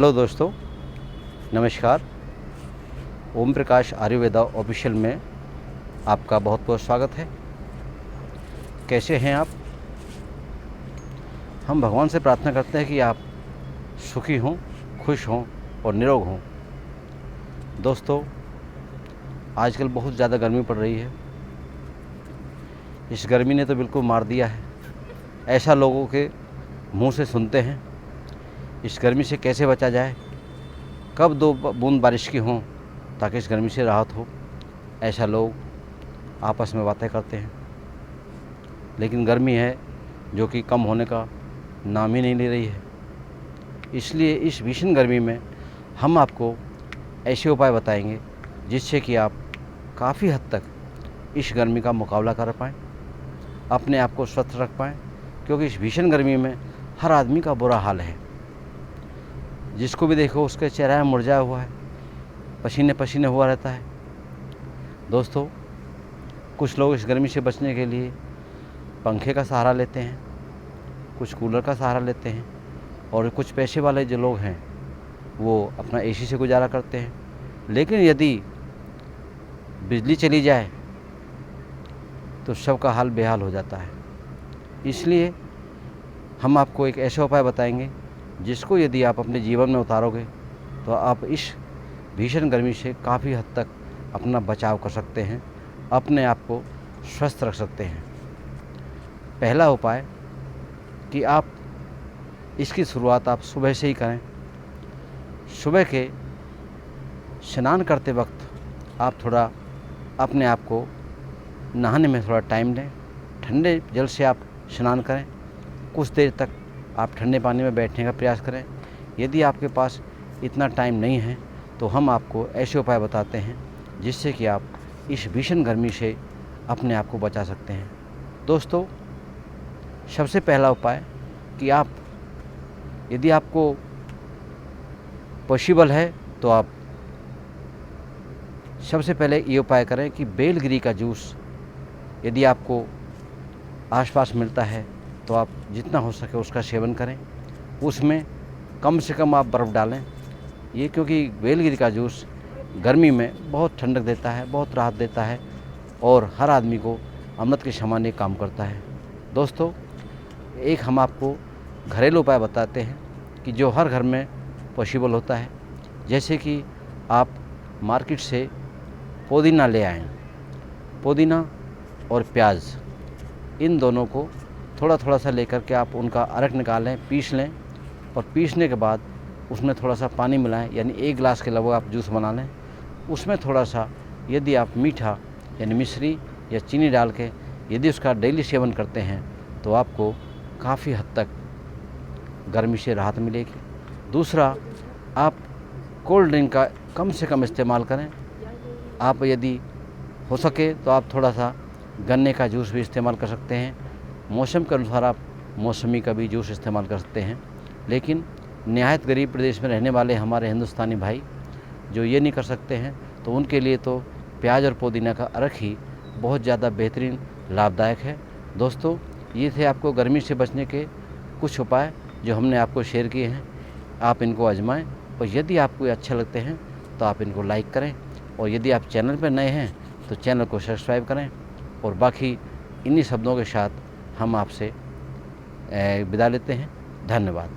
Hello दोस्तों, नमस्कार। Om Prakash Ayurveda official में आपका बहुत बहुत स्वागत है। कैसे हैं आप? हम भगवान से प्रार्थना करते हैं कि आप सुखी हों, खुश हों और निरोग हों। दोस्तों, आजकल बहुत ज़्यादा गर्मी पड़ रही है। इस गर्मी ने तो बिल्कुल मार दिया है। ऐसा लोगों के मुंह से सुनते हैं। इस गर्मी से कैसे बचा जाए, कब दो बूंद बारिश की हों ताकि इस गर्मी से राहत हो, ऐसा लोग आपस में बातें करते हैं। लेकिन गर्मी है जो कि कम होने का नाम ही नहीं ले रही है। इसलिए इस भीषण गर्मी में हम आपको ऐसे उपाय बताएंगे जिससे कि आप काफ़ी हद तक इस गर्मी का मुकाबला कर पाएँ, अपने आप को स्वस्थ रख पाएँ। क्योंकि इस भीषण गर्मी में हर आदमी का बुरा हाल है। जिसको भी देखो उसके चेहरा मुरझाया हुआ है, पसीने पसीने हुआ रहता है। दोस्तों, कुछ लोग इस गर्मी से बचने के लिए पंखे का सहारा लेते हैं, कुछ कूलर का सहारा लेते हैं और कुछ पैसे वाले जो लोग हैं वो अपना एसी से गुजारा करते हैं। लेकिन यदि बिजली चली जाए तो सबका हाल बेहाल हो जाता है। इसलिए हम आपको एक ऐसा उपाय बताएंगे जिसको यदि आप अपने जीवन में उतारोगे तो आप इस भीषण गर्मी से काफ़ी हद तक अपना बचाव कर सकते हैं, अपने आप को स्वस्थ रख सकते हैं। पहला उपाय कि आप इसकी शुरुआत आप सुबह से ही करें। सुबह के स्नान करते वक्त आप थोड़ा अपने आप को नहाने में थोड़ा टाइम दें। ठंडे जल से आप स्नान करें। कुछ देर तक आप ठंडे पानी में बैठने का प्रयास करें। यदि आपके पास इतना टाइम नहीं है तो हम आपको ऐसे उपाय बताते हैं जिससे कि आप इस भीषण गर्मी से अपने आप को बचा सकते हैं। दोस्तों, सबसे पहला उपाय कि आप यदि आपको पॉसिबल है तो आप सबसे पहले ये उपाय करें कि बेलगिरी का जूस यदि आपको आसपास मिलता है तो आप जितना हो सके उसका सेवन करें। उसमें कम से कम आप बर्फ़ डालें। ये क्योंकि बेलगिरी का जूस गर्मी में बहुत ठंडक देता है, बहुत राहत देता है और हर आदमी को अमृत के समान ये काम करता है। दोस्तों, एक हम आपको घरेलू उपाय बताते हैं कि जो हर घर में पॉसिबल होता है। जैसे कि आप मार्केट से पुदीना ले आएँ। पुदीना और प्याज, इन दोनों को थोड़ा थोड़ा सा लेकर के आप उनका अर्क निकालें, पीस लें और पीसने के बाद उसमें थोड़ा सा पानी मिलाएं, यानी 1 गिलास के लगभग आप जूस बना लें। उसमें थोड़ा सा यदि आप मीठा यानी मिश्री या चीनी डाल के यदि उसका डेली सेवन करते हैं तो आपको काफ़ी हद तक गर्मी से राहत मिलेगी। दूसरा, आप कोल्ड ड्रिंक का कम से कम इस्तेमाल करें। आप यदि हो सके तो आप थोड़ा सा गन्ने का जूस भी इस्तेमाल कर सकते हैं। मौसम के अनुसार आप मौसमी का भी जूस इस्तेमाल कर सकते हैं। लेकिन निहायत गरीब प्रदेश में रहने वाले हमारे हिंदुस्तानी भाई जो ये नहीं कर सकते हैं तो उनके लिए तो प्याज और पुदीना का अर्क ही बहुत ज़्यादा बेहतरीन लाभदायक है। दोस्तों, ये थे आपको गर्मी से बचने के कुछ उपाय जो हमने आपको शेयर किए हैं। आप इनको आजमाएं और यदि आपको ये अच्छे लगते हैं तो आप इनको लाइक करें और यदि आप चैनल पर नए हैं तो चैनल को सब्सक्राइब करें। और बाकी इन्हीं शब्दों के साथ हम आपसे विदा लेते हैं। धन्यवाद।